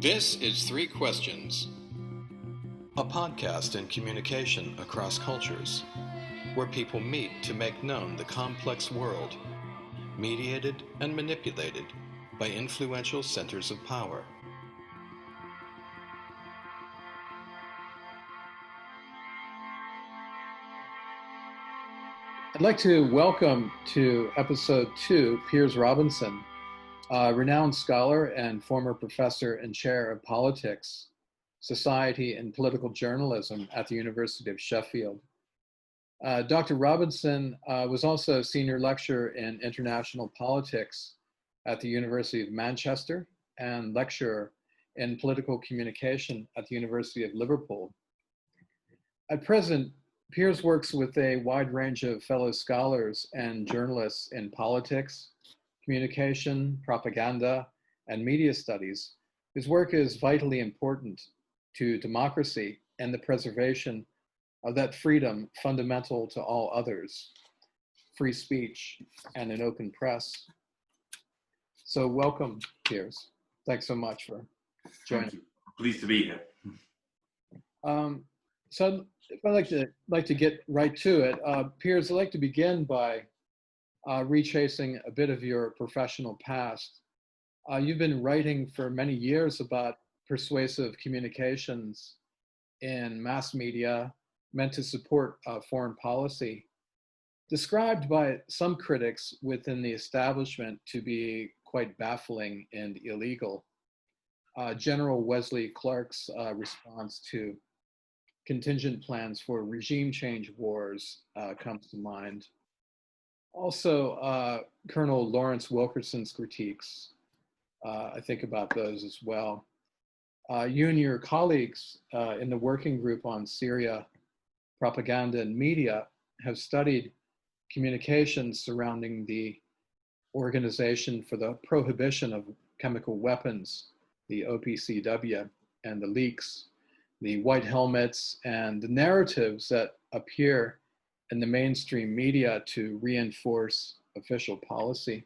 This is Three Questions, a podcast in communication across cultures, where people meet to make known the complex world, mediated and manipulated by influential centers of power. I'd like to welcome to episode 2 Piers Robinson, a renowned scholar and former professor and chair of politics, society, and political journalism at the University of Sheffield. Dr. Robinson was also a senior lecturer in international politics at the University of Manchester and lecturer in political communication at the University of Liverpool. At present, Piers works with a wide range of fellow scholars and journalists in politics, communication, propaganda, and media studies. His work is vitally important to democracy and the preservation of that freedom fundamental to all others, free speech and an open press. So welcome, Piers. Thanks so much for joining. Thank you. Pleased to be here. So I'd like to get right to it. Piers, I'd like to begin by retracing a bit of your professional past. You've been writing for many years about persuasive communications in mass media meant to support foreign policy, described by some critics within the establishment to be quite baffling and illegal. General Wesley Clark's response to contingent plans for regime change wars comes to mind. Also, Colonel Lawrence Wilkerson's critiques, I think about those as well. You and your colleagues in the working group on Syria, propaganda and media have studied communications surrounding the Organization for the Prohibition of Chemical Weapons, the OPCW, and the leaks, the white helmets, and the narratives that appear in the mainstream media to reinforce official policy.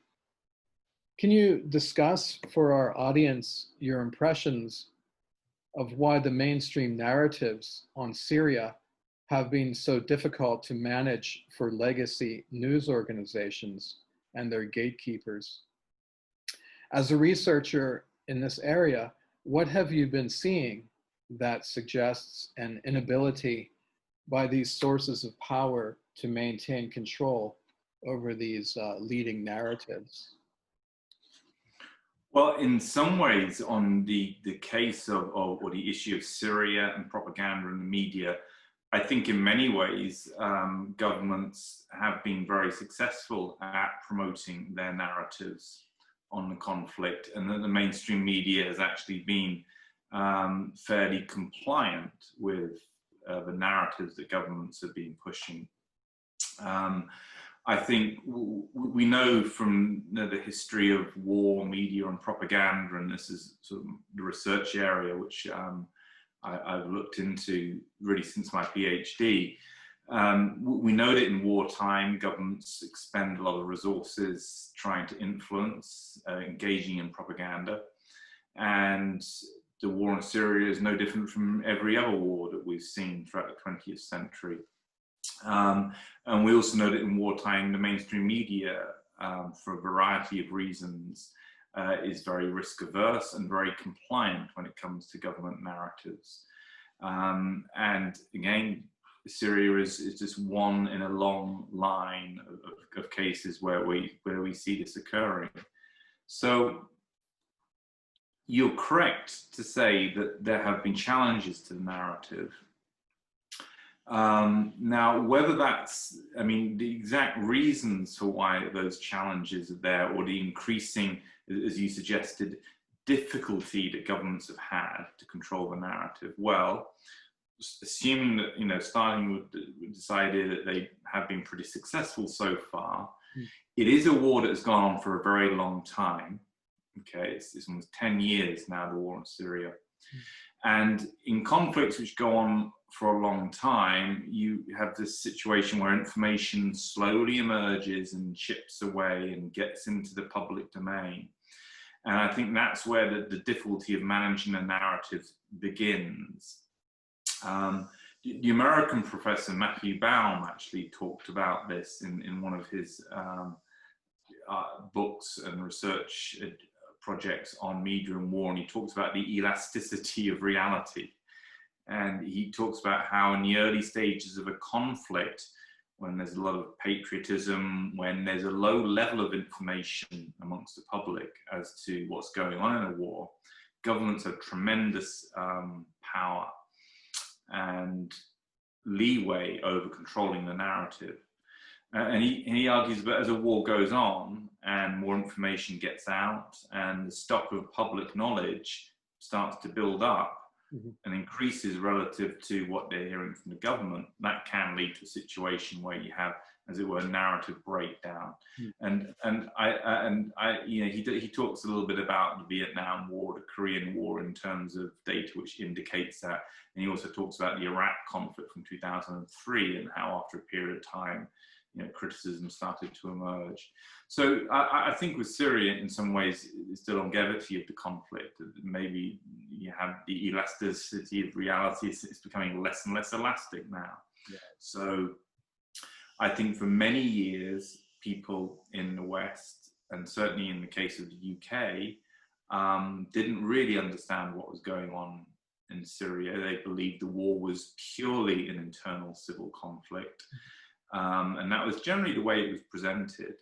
Can you discuss for our audience your impressions of why the mainstream narratives on Syria have been so difficult to manage for legacy news organizations and their gatekeepers? As a researcher in this area, what have you been seeing that suggests an inability by these sources of power to maintain control over these leading narratives? Well, in some ways, on the case of or the issue of Syria and propaganda and the media, I think in many ways governments have been very successful at promoting their narratives on the conflict, and that the mainstream media has actually been fairly compliant with the narratives that governments have been pushing. I think we know from the history of war, media, and propaganda, and this is sort of the research area which I've looked into really since my PhD. We know that in wartime, governments expend a lot of resources trying to influence, engaging in propaganda, and the war in Syria is no different from every other war that we've seen throughout the 20th century. And we also know that in wartime, the mainstream media, for a variety of reasons, is very risk averse and very compliant when it comes to government narratives. And again, Syria is just one in a long line of cases where we see this occurring. So you're correct to say that there have been challenges to the narrative. Now, whether that's, the exact reasons for why those challenges are there, or the increasing, as you suggested, difficulty that governments have had to control the narrative, well, assuming that, starting with this idea that they have been pretty successful so far, it is a war that has gone on for a very long time. Okay, it's almost 10 years now, the war in Syria. And in conflicts which go on for a long time, you have this situation where information slowly emerges and chips away and gets into the public domain. And I think that's where the difficulty of managing the narrative begins. The American professor Matthew Baum actually talked about this in one of his books and research projects on media and war, and he talks about the elasticity of reality. And he talks about how in the early stages of a conflict, when there's a lot of patriotism, when there's a low level of information amongst the public as to what's going on in a war, governments have tremendous power and leeway over controlling the narrative. And he argues that as a war goes on and more information gets out and the stock of public knowledge starts to build up, and increases relative to what they're hearing from the government, that can lead to a situation where you have, as it were, narrative breakdown. And he talks a little bit about the Vietnam War, the Korean War, in terms of data which indicates that. And he also talks about the Iraq conflict from 2003 and how after a period of time, criticism started to emerge. So I think with Syria, in some ways, it's the longevity of the conflict. Maybe you have the elasticity of reality. It's becoming less and less elastic now. Yeah. So I think for many years, people in the West, and certainly in the case of the UK, didn't really understand what was going on in Syria. They believed the war was purely an internal civil conflict. And that was generally the way it was presented.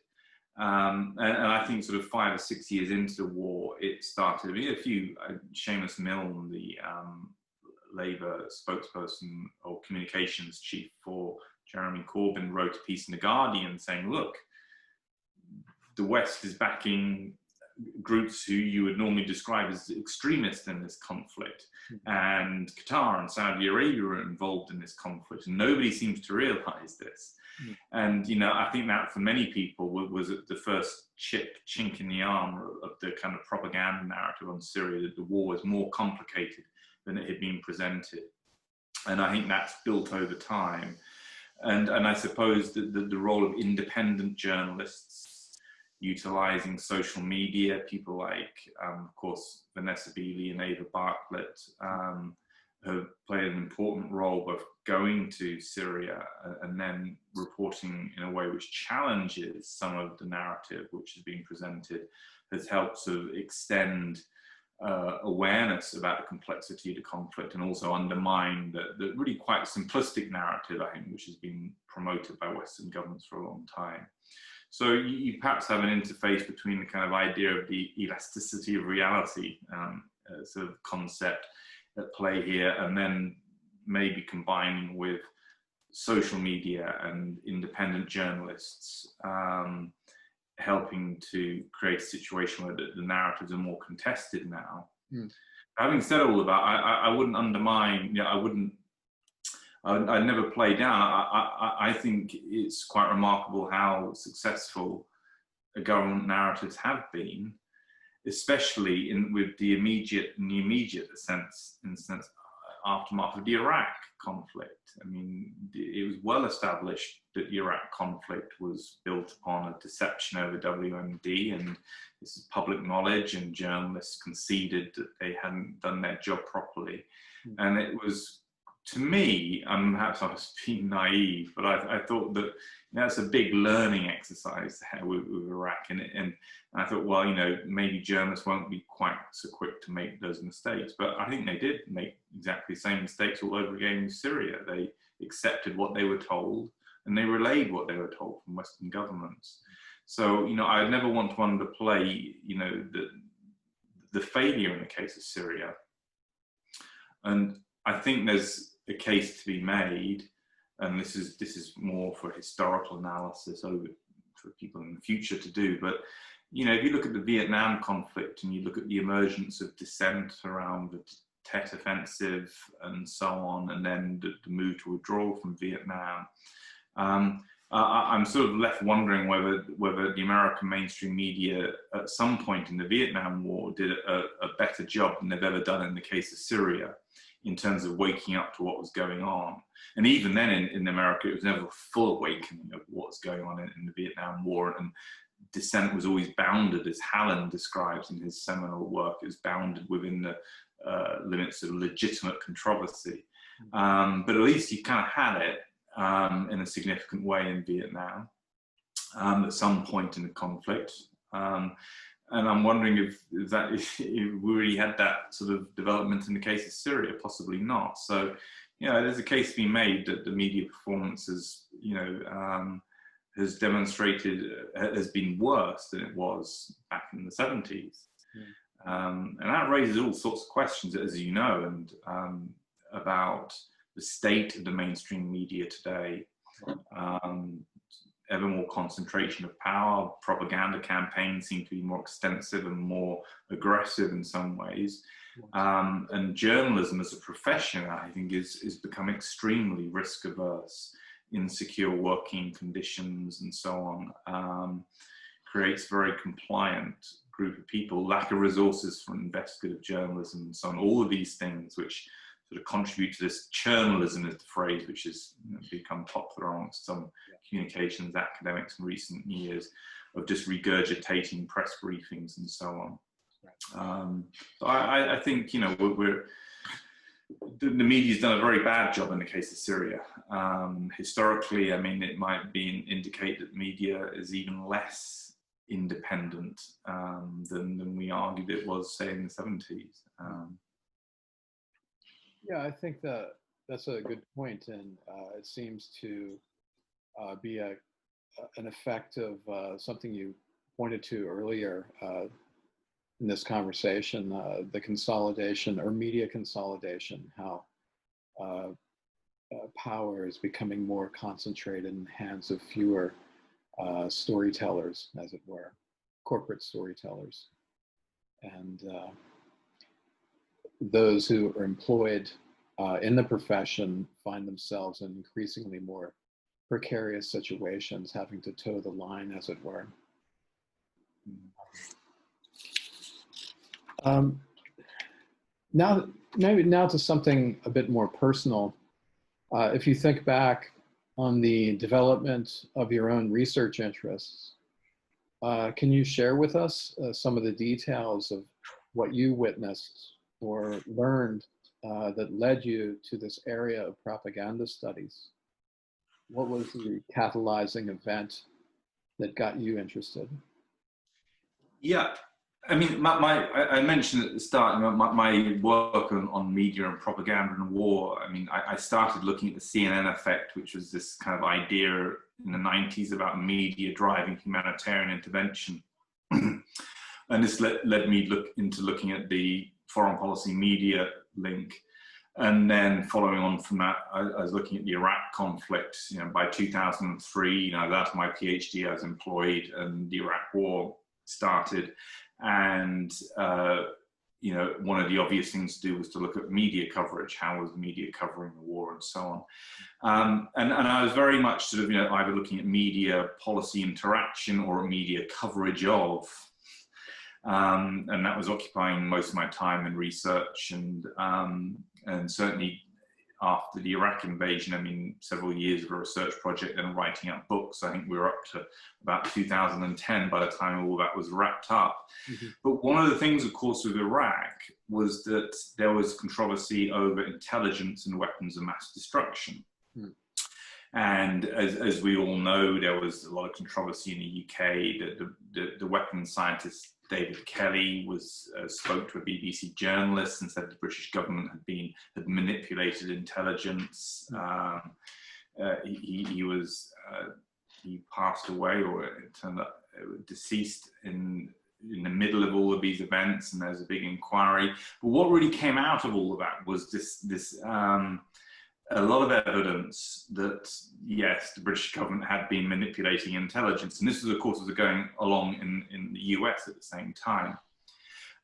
And I think sort of 5 or 6 years into the war, it started. Seamus Milne, the Labour spokesperson or communications chief for Jeremy Corbyn, wrote a piece in The Guardian saying, look, the West is backing groups who you would normally describe as extremists in this conflict. And Qatar and Saudi Arabia are involved in this conflict, and nobody seems to realize this. And I think that for many people was the first chink in the armor of the kind of propaganda narrative on Syria, that the war was more complicated than it had been presented. And I think that's built over time. And I suppose that the role of independent journalists, utilizing social media, people like, of course, Vanessa Beeley and Ava Bartlett, have played an important role, both going to Syria and then reporting in a way which challenges some of the narrative which is being presented, has helped to extend awareness about the complexity of the conflict, and also undermine the really quite simplistic narrative, I think, which has been promoted by Western governments for a long time. So you perhaps have an interface between the kind of idea of the elasticity of reality sort of concept at play here, and then maybe combining with social media and independent journalists helping to create a situation where the narratives are more contested now. Having said all of that, I wouldn't undermine, I'd never play down. I think it's quite remarkable how successful government narratives have been, especially with the immediate sense aftermath of the Iraq conflict. I mean, it was well established that the Iraq conflict was built upon a deception over WMD, and this is public knowledge, and journalists conceded that they hadn't done their job properly. And it was, to me, perhaps I was being naive, but I thought that that's a big learning exercise with Iraq. And I thought, well, maybe journalists won't be quite so quick to make those mistakes. But I think they did make exactly the same mistakes all over again in Syria. They accepted what they were told, and they relayed what they were told from Western governments. So, I never want to underplay, the failure in the case of Syria. And I think there's a case to be made, and this is more for historical analysis for people in the future to do. But if you look at the Vietnam conflict and you look at the emergence of dissent around the Tet Offensive and so on, and then the move to withdraw from Vietnam, I'm sort of left wondering whether the American mainstream media at some point in the Vietnam War did a better job than they've ever done in the case of Syria, in terms of waking up to what was going on. And even then in America, it was never a full awakening of what's going on in the Vietnam War. And dissent was always bounded, as Hallen describes in his seminal work, is bounded within the limits of legitimate controversy. But at least you kind of had it in a significant way in Vietnam at some point in the conflict. And I'm wondering if we really had that sort of development in the case of Syria, possibly not. So, you know, there's a case to be made that the media performance has, you know, has demonstrated, has been worse than it was back in the 70s. And that raises all sorts of questions, as you know, and about the state of the mainstream media today. Ever more concentration of power, propaganda campaigns seem to be more extensive and more aggressive in some ways. And journalism as a profession, I think, is become extremely risk averse, insecure working conditions and so on. Creates a very compliant group of people, lack of resources for investigative journalism and so on. All of these things which sort of contribute to this churnalism, is the phrase which has, you know, become popular amongst some communications academics in recent years, of just regurgitating press briefings and so on. So I think, you know, the media's done a very bad job in the case of Syria. Historically, I mean, it might indicate that media is even less independent than we argued it was, say, in the 70s. Yeah, I think that's a good point, and it seems to be an effect of something you pointed to earlier in this conversation, the consolidation or media consolidation, how power is becoming more concentrated in the hands of fewer storytellers, as it were, corporate storytellers. And those who are employed in the profession find themselves in increasingly more precarious situations, having to toe the line, as it were. Now to something a bit more personal. If you think back on the development of your own research interests, can you share with us some of the details of what you witnessed or learned that led you to this area of propaganda studies? What was the catalyzing event that got you interested? Yeah, I mean, I mentioned at the start, my work on media and propaganda and war. I mean, I started looking at the CNN effect, which was this kind of idea in the 90s about media driving humanitarian intervention. And this led me looking at the foreign policy media link. And then following on from that, I was looking at the Iraq conflict. You know, by 2003, you know, that's my PhD. I was employed, and the Iraq war started. And you know, one of the obvious things to do was to look at media coverage. How was the media covering the war, and so on. And I was very much sort of, you know, either looking at media policy interaction or media coverage of. And that was occupying most of my time in research, and certainly after the Iraq invasion, I mean, several years of a research project and writing up books. I think we were up to about 2010 by the time all that was wrapped up. Mm-hmm. But one of the things, of course, with Iraq was that there was controversy over intelligence and weapons of mass destruction. Mm. And as we all know, there was a lot of controversy in the UK. The weapons scientist David Kelly spoke to a BBC journalist and said the British government had manipulated intelligence. He passed away, or it turned out deceased in the middle of all of these events, and there's a big inquiry. But what really came out of all of that was this a lot of evidence that, yes, the British government had been manipulating intelligence. And this was, of course, was going along in the US at the same time.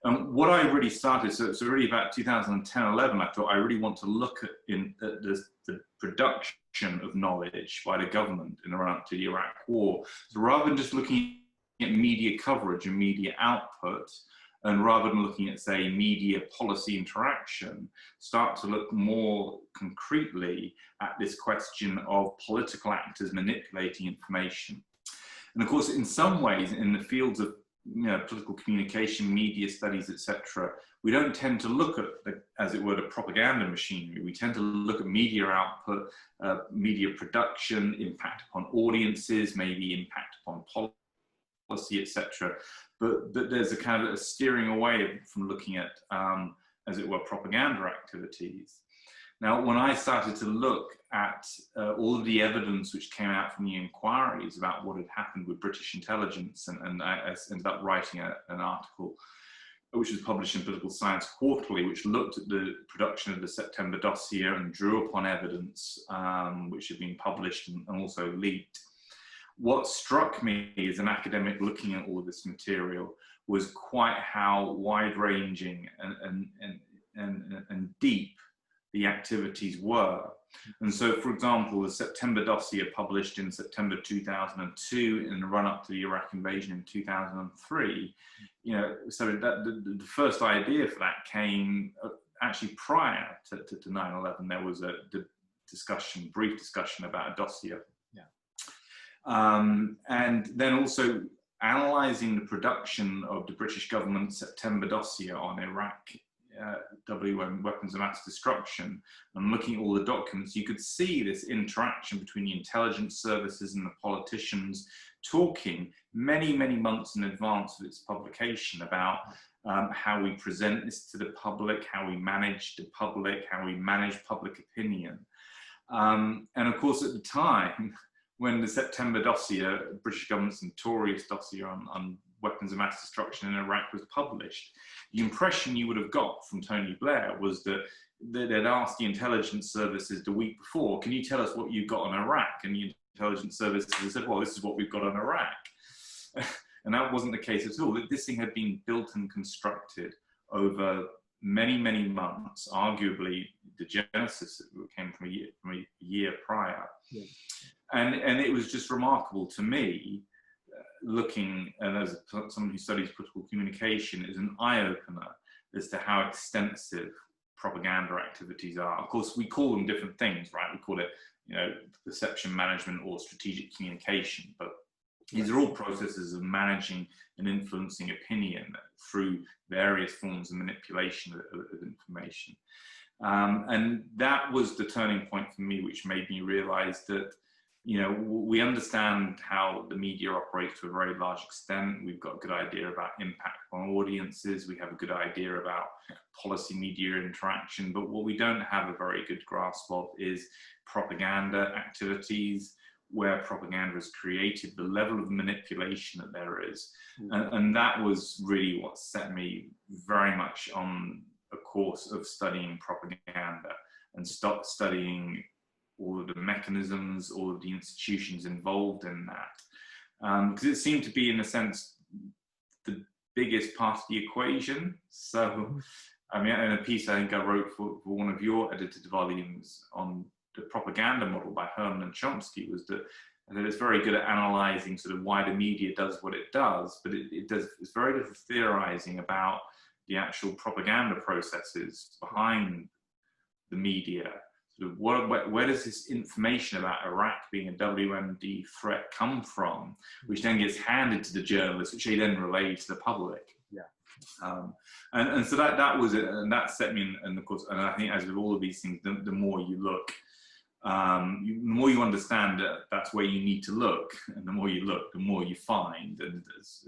What I really started, so really about 2010-11, I thought I really want to look at the production of knowledge by the government in the run-up to the Iraq war. So rather than just looking at media coverage and media output, and rather than looking at, say, media policy interaction, start to look more concretely at this question of political actors manipulating information. And of course, in some ways, in the fields of political communication, media studies, etc., we don't tend to look at, as it were, the propaganda machinery. We tend to look at media output, media production, impact upon audiences, maybe impact upon policy, etc. But there's a kind of a steering away from looking at, as it were, propaganda activities. Now, when I started to look at all of the evidence which came out from the inquiries about what had happened with British intelligence, and I ended up writing an article which was published in Political Science Quarterly, which looked at the production of the September dossier and drew upon evidence which had been published and also leaked. What struck me as an academic looking at all of this material was quite how wide-ranging and deep the activities were. And so, for example, the September dossier published in September 2002 in the run-up to the Iraq invasion in 2003, so that the first idea for that came actually prior to 9/11. There was a brief discussion about a dossier. And then also analysing the production of the British government's September dossier on Iraq, WM, weapons of mass destruction, and looking at all the documents, you could see this interaction between the intelligence services and the politicians talking many, many months in advance of its publication about how we present this to the public, how we manage the public, how we manage public opinion. And of course, at the time, when the September dossier, British government's notorious dossier on weapons of mass destruction in Iraq was published, the impression you would have got from Tony Blair was that they'd asked the intelligence services the week before, can you tell us what you've got on Iraq? And the intelligence services said, well, this is what we've got on Iraq. And that wasn't the case at all. This thing had been built and constructed over many, many months. Arguably, the genesis came from a year prior. Yeah. And it was just remarkable to me, looking, and as someone who studies political communication, is an eye-opener as to how extensive propaganda activities are. Of course, we call them different things, right? We call it, perception management or strategic communication, but these are all processes of managing and influencing opinion through various forms of manipulation of information. And that was the turning point for me, which made me realize that we understand how the media operates to a very large extent. We've got a good idea about impact on audiences. We have a good idea about policy media interaction, but what we don't have a very good grasp of is propaganda activities, where propaganda is created, the level of manipulation that there is. And that was really what set me very much on a course of studying propaganda and studying all of the mechanisms, all of the institutions involved in that. Because it seemed to be, in a sense, the biggest part of the equation. So, I mean, in a piece I think I wrote for one of your edited volumes on the propaganda model by Herman and Chomsky, was that it's very good at analysing sort of why the media does what it does, but it's very little theorising about the actual propaganda processes behind the media. Where does this information about Iraq being a WMD threat come from, which then gets handed to the journalists, which they then relay to the public? Yeah. And so that was it, and that set me in, and of course, and I think as with all of these things, the more you look, the more you understand that that's where you need to look, and the more you look, the more you find. And as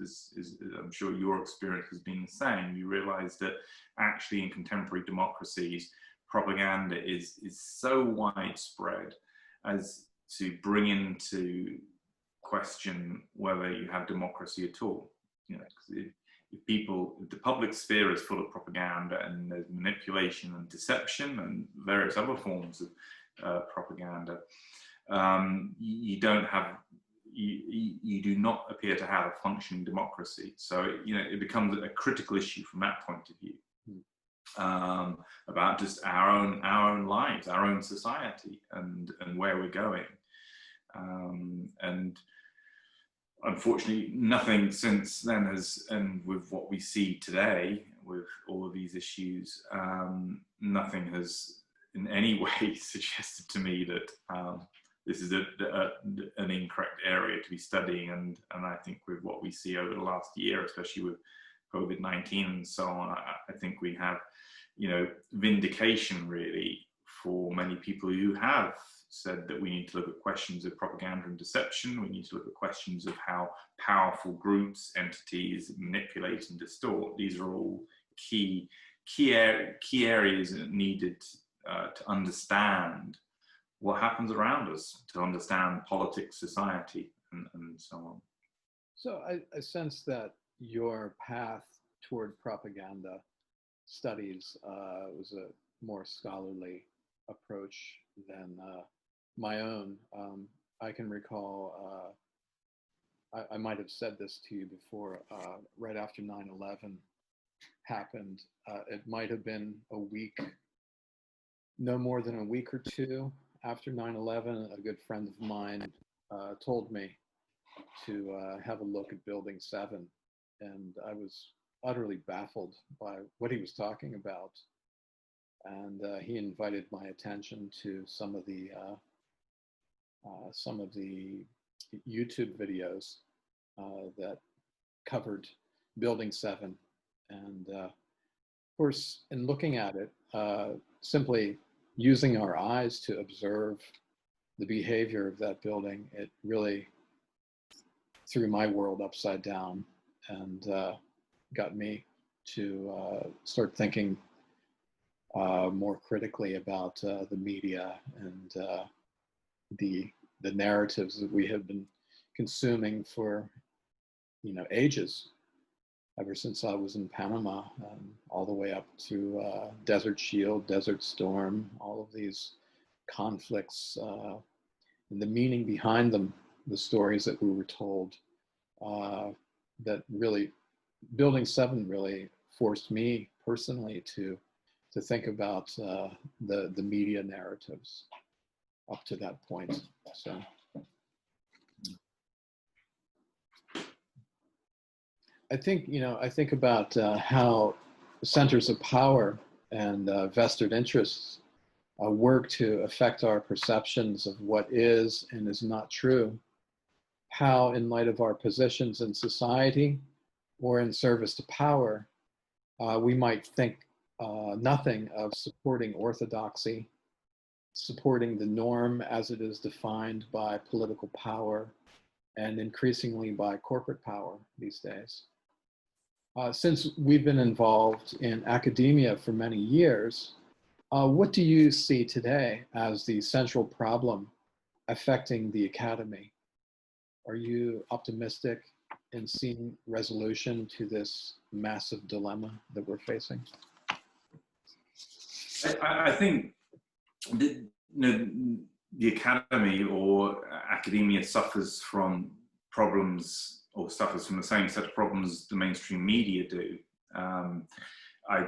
I'm sure your experience has been the same, you realise that actually in contemporary democracies, propaganda is so widespread as to bring into question whether you have democracy at all. If the public sphere is full of propaganda, and there's manipulation and deception and various other forms of propaganda, you do not appear to have a functioning democracy. So it becomes a critical issue from that point of view. About just our own lives, our own society, and where we're going. And unfortunately, nothing since then has, and with what we see today, with all of these issues, nothing has in any way suggested to me that this is an incorrect area to be studying. And I think with what we see over the last year, especially with COVID-19 and so on, I think we have, vindication really for many people who have said that we need to look at questions of propaganda and deception. We need to look at questions of how powerful groups, entities manipulate and distort. These are all key areas needed to understand what happens around us, to understand politics, society, and so on. So I sense that your path toward propaganda studies was a more scholarly approach than my own. I can recall, I might have said this to you before, right after 9/11 happened, it might have been a week, no more than a week or two after 9/11, a good friend of mine told me to have a look at Building 7. And I was utterly baffled by what he was talking about. And he invited my attention to some of the YouTube videos that covered Building 7. And of course, in looking at it, simply using our eyes to observe the behavior of that building, it really threw my world upside down and got me to start thinking more critically about the media and the narratives that we have been consuming for ages, ever since I was in Panama, all the way up to Desert Shield, Desert Storm, all of these conflicts and the meaning behind them, the stories that we were told, that really, Building 7 really forced me personally to think about the media narratives up to that point. So I think about how centers of power and vested interests work to affect our perceptions of what is and is not true. How, in light of our positions in society or in service to power, we might think nothing of supporting orthodoxy, supporting the norm as it is defined by political power and increasingly by corporate power these days. Since we've been involved in academia for many years, what do you see today as the central problem affecting the academy? Are you optimistic in seeing resolution to this massive dilemma that we're facing? I think the academy or academia suffers from problems, or suffers from the same set of problems the mainstream media do. I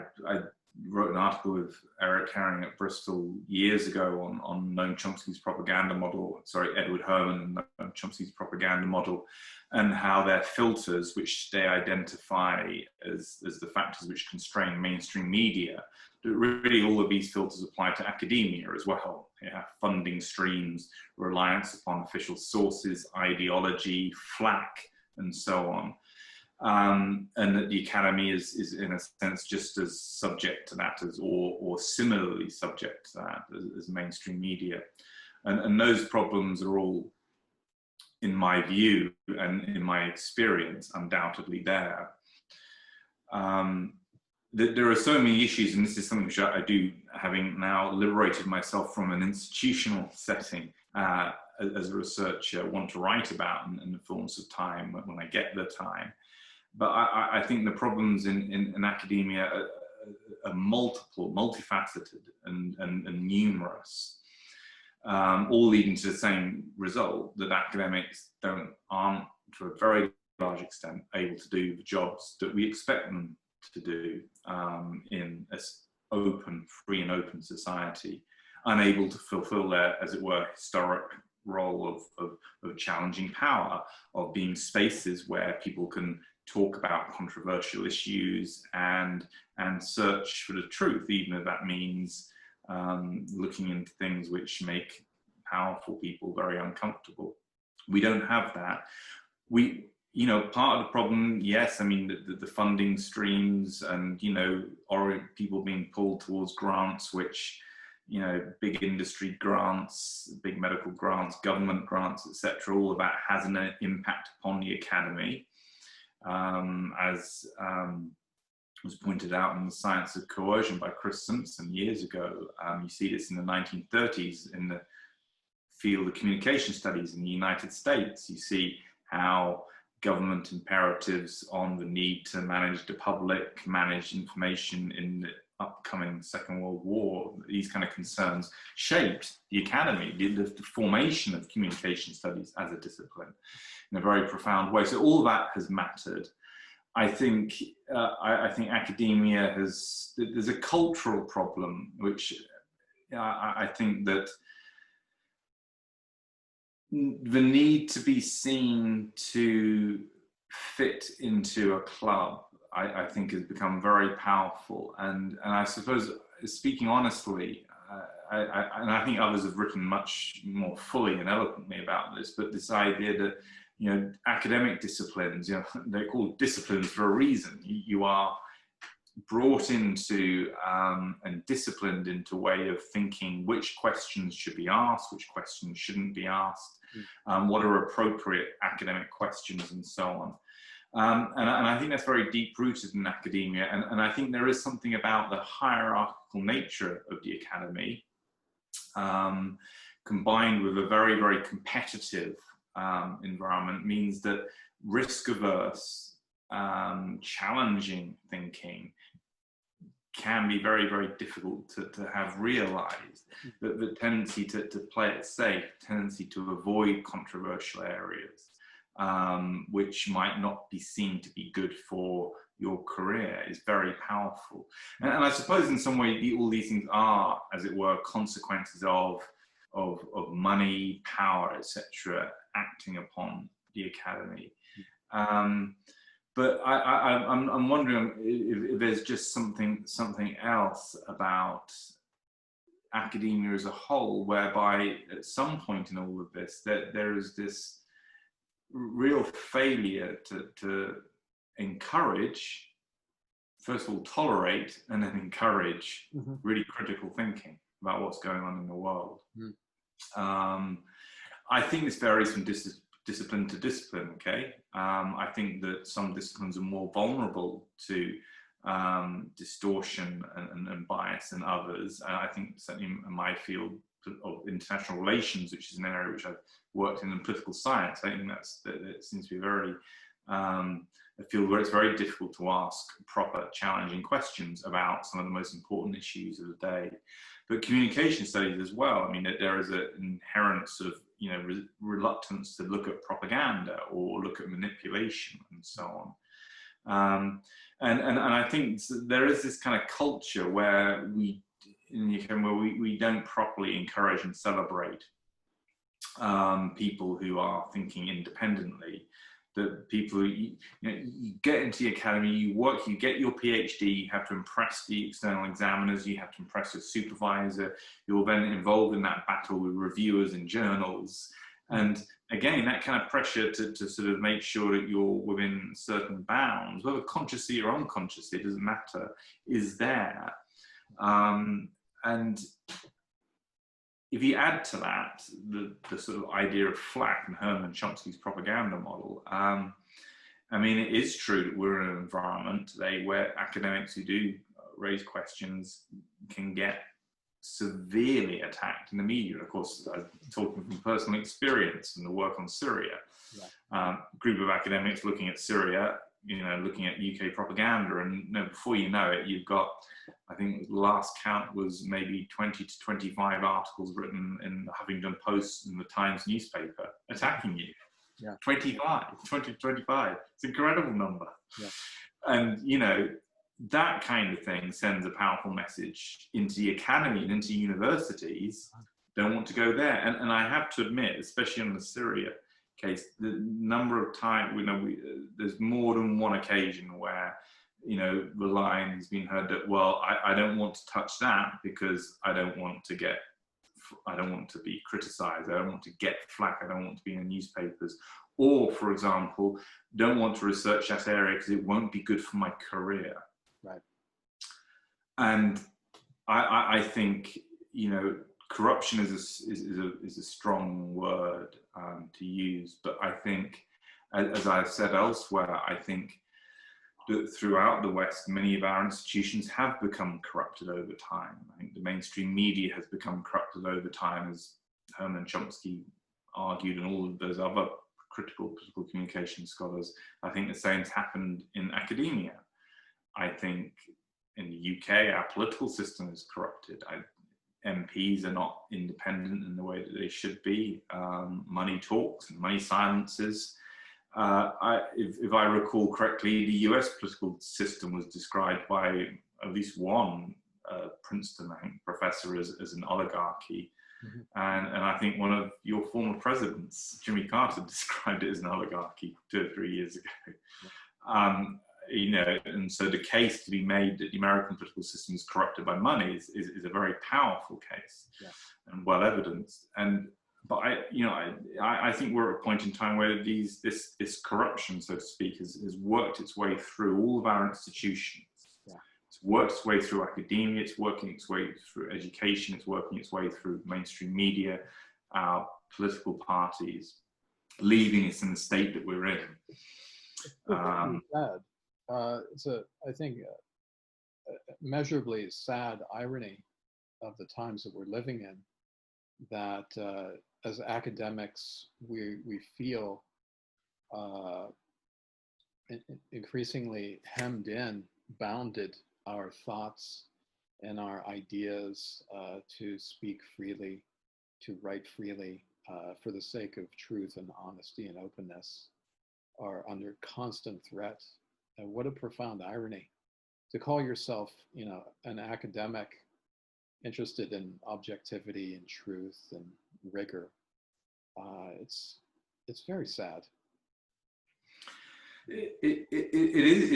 wrote an article with Eric Herring at Bristol years ago on Noam Chomsky's propaganda model, Edward Herman and Noam Chomsky's propaganda model, and how their filters, which they identify as the factors which constrain mainstream media, really all of these filters apply to academia as well. Funding streams, reliance upon official sources, ideology, flack, and so on. And that the academy is in a sense just as subject to that or similarly subject to that as mainstream media. And those problems are all, in my view and in my experience, undoubtedly there. There are so many issues, and this is something which I do, having now liberated myself from an institutional setting as a researcher, want to write about in the fullness of time when I get the time. But I think the problems in academia are multifaceted and numerous, all leading to the same result, that academics aren't, to a very large extent, able to do the jobs that we expect them to do in an free and open society, unable to fulfill their, as it were, historic role of challenging power, of being spaces where people can talk about controversial issues and search for the truth, even if that means looking into things which make powerful people very uncomfortable. We don't have that. We, you know, part of the problem, yes, I mean, the funding streams and, you know, or people being pulled towards grants, which, you know, big industry grants, big medical grants, government grants, etc. All of that has an impact upon the academy. As was pointed out in The Science of Coercion by Chris Simpson years ago. You see this in the 1930s in the field of communication studies in the United States. You see how government imperatives on the need to manage the public, manage information in the upcoming Second World War, these kind of concerns shaped the academy, the formation of communication studies as a discipline in a very profound way. So all that has mattered. I think I think academia has, there's a cultural problem, which I think that the need to be seen to fit into a club, I think has become very powerful. And I suppose, speaking honestly, and I think others have written much more fully and eloquently about this, but this idea that, you know, academic disciplines, you know, they're called disciplines for a reason. You are brought into and disciplined into a way of thinking which questions should be asked, which questions shouldn't be asked, what are appropriate academic questions, and so on. And I think that's very deep-rooted in academia, and I think there is something about the hierarchical nature of the academy, combined with a very, very competitive environment, means that risk-averse, challenging thinking can be very, very difficult to have realized. The tendency to play it safe, tendency to avoid controversial areas, which might not be seen to be good for your career, is very powerful. And I suppose in some way all these things are, as it were, consequences of money, power, etc., acting upon the academy. But I'm wondering if there's just something else about academia as a whole, whereby at some point in all of this, that there is this real failure to encourage, first of all, tolerate, and then encourage really critical thinking about what's going on in the world. I think this varies from discipline to discipline, okay? I think that some disciplines are more vulnerable to distortion and bias than others. And I think certainly in my field of international relations, which is an area which I've worked in political science, I think that seems to be very, a field where it's very difficult to ask proper, challenging questions about some of the most important issues of the day. But communication studies as well, I mean, there is an inherent sort of, you know, reluctance to look at propaganda or look at manipulation and so on. And I think there is this kind of culture where we don't properly encourage and celebrate people who are thinking independently. That people who, you get into the academy, you work, you get your PhD, you have to impress the external examiners, you have to impress your supervisor, you're then involved in that battle with reviewers and journals. And again, that kind of pressure to sort of make sure that you're within certain bounds, whether consciously or unconsciously, it doesn't matter, is there. And if you add to that the sort of idea of flak and Herman Chomsky's propaganda model, I mean, it is true that we're in an environment today where academics who do raise questions can get severely attacked in the media. Of course, I'm talking from personal experience and the work on Syria. Group of academics looking at Syria, you know, looking at UK propaganda, and before you know it, you've got, I think the last count was maybe 20 to 25 articles written in the Huffington Post and the Times newspaper attacking you. 20 to 25. It's an incredible number. And, you know, that kind of thing sends a powerful message into the academy and into universities. Don't want to go there. And I have to admit, especially on the Syria case, the number of times, there's more than one occasion where, you know, the line has been heard that, well, I don't want to touch that because I don't want to get I don't want to be criticized. I don't want to get flack. I don't want to be in the newspapers. Or, for example, don't want to research that area because it won't be good for my career. Right. And I think, you know, corruption is a strong word to use, but I think, as I've said elsewhere, I think that throughout the West, many of our institutions have become corrupted over time. I think the mainstream media has become corrupted over time, as Herman, Chomsky argued, and all of those other critical political communication scholars. I think the same's happened in academia. I think in the UK, our political system is corrupted. MPs are not independent in the way that they should be. Money talks and money silences. If I recall correctly, the US political system was described by at least one Princeton, I think, professor as an oligarchy. Mm-hmm. And I think one of your former presidents, Jimmy Carter, described it as an oligarchy 2 or 3 years ago. Yeah. You know, and so the case to be made that the American political system is corrupted by money is a very powerful case, yeah, and well evidenced. But I think we're at a point in time where this corruption, so to speak, has worked its way through all of our institutions. Yeah. It's worked its way through academia. It's working its way through education. It's working its way through mainstream media, our political parties, leaving us in the state that we're in. It's I think, measurably sad irony of the times that we're living in, that as academics, we feel increasingly hemmed in, bounded our thoughts and our ideas to speak freely, to write freely, for the sake of truth and honesty and openness, are under constant threat. And what a profound irony to call yourself, you know, an academic interested in objectivity and truth and rigor. It's very sad. It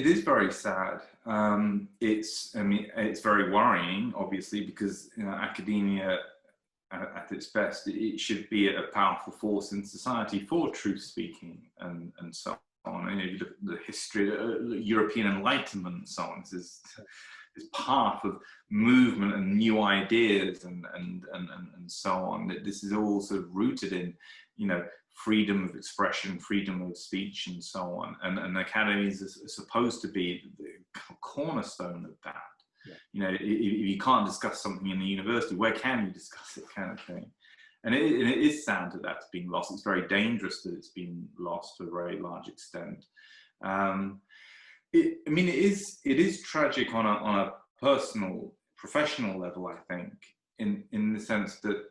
is very sad. It's very worrying, obviously, because, you know, academia at its best, it should be a powerful force in society for truth speaking and so on. And if you look at the history of European Enlightenment and so on, this path of movement and new ideas and so on. This is all sort of rooted in, you know, freedom of expression, freedom of speech, and so on. And academies are supposed to be the cornerstone of that. Yeah. You know, if you can't discuss something in the university, where can you discuss it, kind of thing. And it is sad that that's been lost. It's very dangerous that it's been lost to a very large extent. It is tragic on a personal, professional level, I think, in the sense that,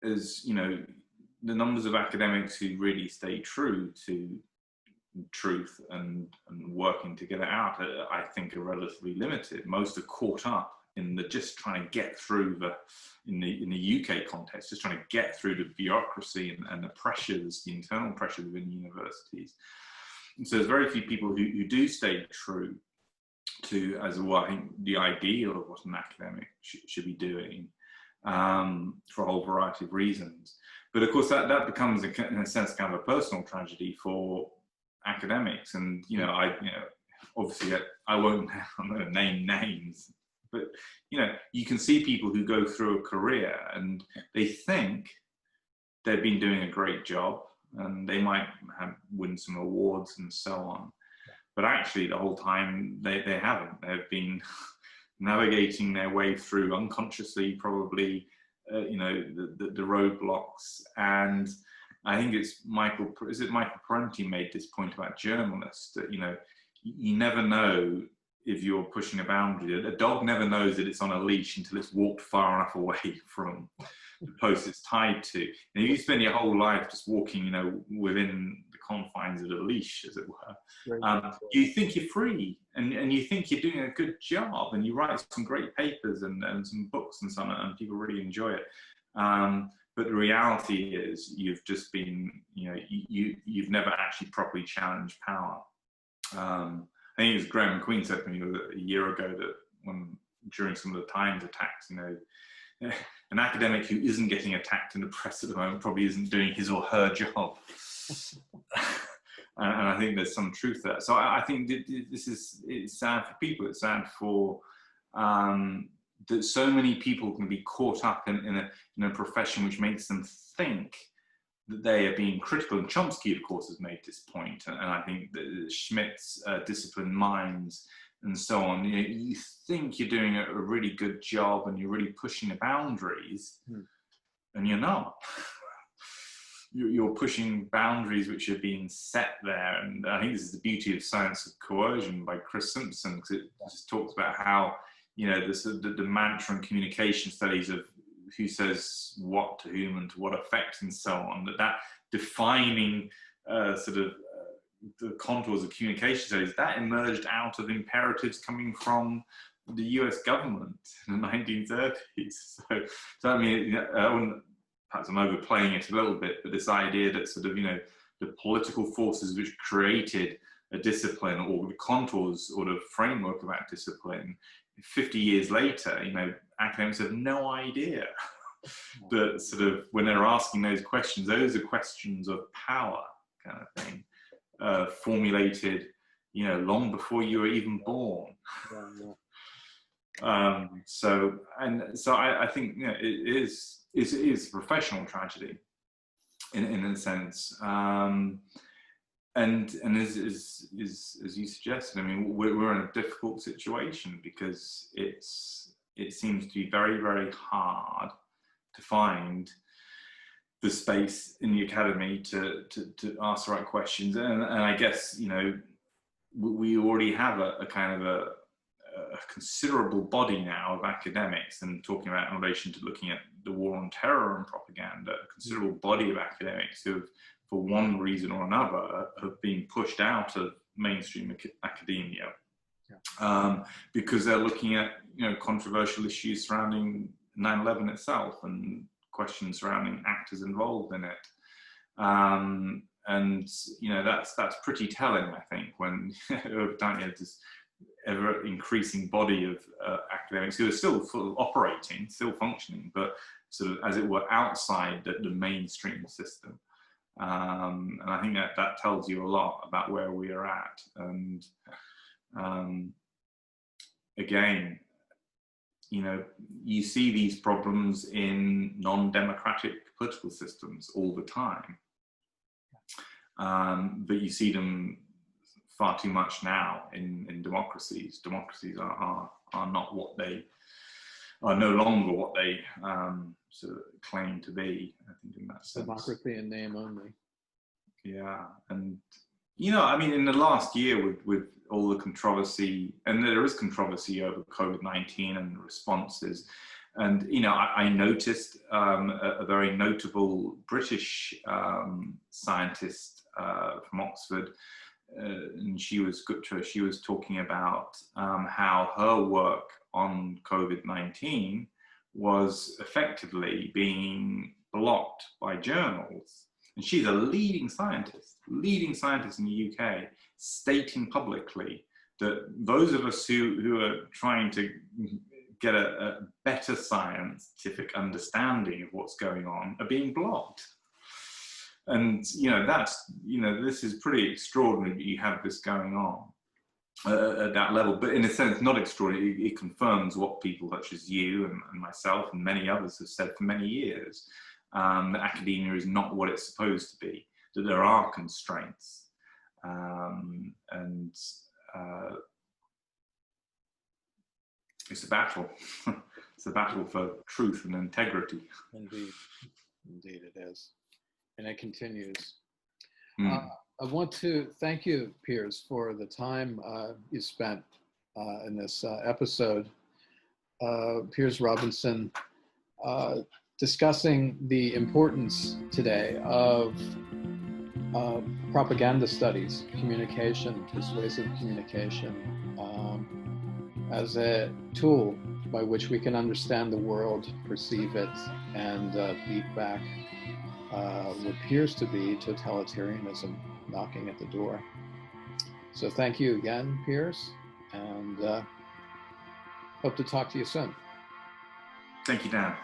as you know, the numbers of academics who really stay true to truth and working to get it out, I think, are relatively limited. Most are caught up in the just trying to get through in the UK context, just trying to get through the bureaucracy and the pressures, the internal pressures within universities. And so there's very few people who do stay true to, as well, I think, the ideal of what an academic should be doing, for a whole variety of reasons. But of course, that becomes, in a sense, kind of a personal tragedy for academics. And, you know, obviously, I'm not going to name names, but, you know, you can see people who go through a career and they think they've been doing a great job and they might win some awards and so on. But actually, the whole time, they haven't. They've been navigating their way through unconsciously, probably, you know, the roadblocks. And I think it's Michael Parenti made this point about journalists, that, you know, you never know if you're pushing a boundary. A dog never knows that it's on a leash until it's walked far enough away from the post it's tied to. And if you spend your whole life just walking, you know, within the confines of the leash, as it were, you think you're free, and you think you're doing a good job, and you write some great papers and some books and so on, and people really enjoy it. But the reality is, you've just been, you know, you've never actually properly challenged power. I think it was Graham McQueen said to me a year ago that during some of the Times attacks, you know, an academic who isn't getting attacked in the press at the moment probably isn't doing his or her job. And I think there's some truth there. So I think it's sad for people. It's sad for that so many people can be caught up in a profession which makes them think that they are being critical. And Chomsky, of course, has made this point. And I think that Schmidt's disciplined minds and so on, you think you're doing a really good job and you're really pushing the boundaries, and you're not. You're pushing boundaries which are being set there. And I think this is the beauty of Science of Coercion by Chris Simpson, because it just talks about how, the mantra and communication studies of who says what to whom and to what effect and so on, that defining the contours of communication studies, that emerged out of imperatives coming from the US government in the 1930s. So I mean, perhaps I'm overplaying it a little bit, but this idea that the political forces which created a discipline, or the contours or the framework of that discipline, 50 years later, academics have no idea that when they're asking those are questions of power kind of thing, formulated, long before you were even born. So I think it is a professional tragedy in a sense, and as you suggested, I mean, we're in a difficult situation because it seems to be very, very hard to find the space in the academy to ask the right questions, and I guess we already have a kind of a considerable body now of academics, and talking about in relation to looking at the war on terror and propaganda, a considerable body of academics who have, for one reason or another, have been pushed out of mainstream academia, because they're looking at controversial issues surrounding 9/11 itself and questions surrounding actors involved in it, and that's pretty telling, I think, when over time this ever increasing body of academics who are still operating, still functioning, but sort of, as it were, outside the mainstream system. And I think that tells you a lot about where we are at. And again, you see these problems in non-democratic political systems all the time, but you see them far too much now in democracies. Democracies are not what they are, no longer what they sort of claim to be, I think, in that sense. Democracy in name only. Yeah, and I mean, in the last year with all the controversy, and there is controversy over COVID-19 and responses, and I noticed a very notable British scientist from Oxford, and she was talking about how her work on COVID-19 was effectively being blocked by journals. And she's a leading scientist in the UK, stating publicly that those of us who are trying to get a better scientific understanding of what's going on are being blocked. And this is pretty extraordinary that you have this going on at that level, but in a sense not extraordinary. It confirms what people such as you and myself and many others have said for many years, that academia is not what it's supposed to be, that there are constraints, and it's a battle. It's a battle for truth and integrity. Indeed it is. And it continues. I want to thank you, Piers, for the time you spent in this episode. Piers Robinson, discussing the importance today of propaganda studies, communication, persuasive communication, as a tool by which we can understand the world, perceive it, and beat back what appears to be totalitarianism knocking at the door. So thank you again, Piers, and hope to talk to you soon. Thank you, Dan.